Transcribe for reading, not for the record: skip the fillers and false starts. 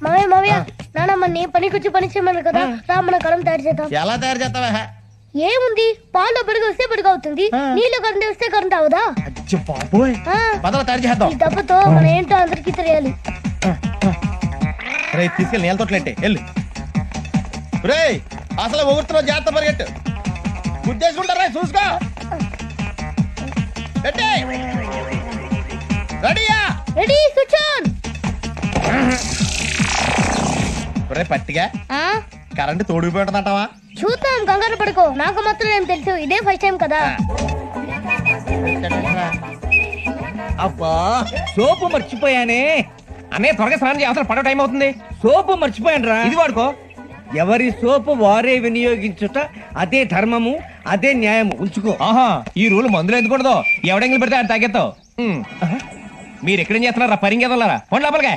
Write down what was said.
మావయ్య మావయ్య నానమ్మని పనికొచ్చి పని చేయమన్నారు కదా రా మన కలం తయారు చేద్దాం. ఎలా తయారు చేస్తావా? ఏముంది, పాలు పెరుగు వస్తే పెరుగు అవుతుంది, నీళ్ళు కరెంట్ వస్తే కరెంట్ అవుదా? బాబోయ్, పదవ తయారు చేద్దాం. ఈ దెబ్బతో మన ఏంటో అందరికి తెలియాలి. రే తీసుకెళ్ళి నీళ్ళ తోటలేంటే వెళ్ళు. రే అసలు ఊరితో జాగ్రత్త పరిగెట్టు. గుద్దేసుకుంటారా చూసుకో. రెడీయా? Ready, switch on. రే పట్టిగా కరెంట్ తోడిపోతుందంటావా? చూద్దాం, కంగారు పడుకో. నాకు మాత్రం ఏం తెలుసు, ఇదే ఫస్ట్ టైం కదా. అబ్బా సోపు మర్చిపోయానే. అన్నయ్య త్వరగా స్నానం చేయ, అసలు పడవ టైం అవుతుంది. సోపు మర్చిపోయాను రా. ఇది వాడుకో. ఎవరి సోపు వారే వినియోగించుట అదే ధర్మము, అదే న్యాయము. ఉంచుకో. ఆహా, ఈ రూల్ మందులు ఎందుకూడదు, ఎవడెంగిలి పెడితే అది తాగేస్తావు. మీరు ఎక్కడేం చేస్తున్నారా? పరిగెదలారా, పండు లోపలిగా.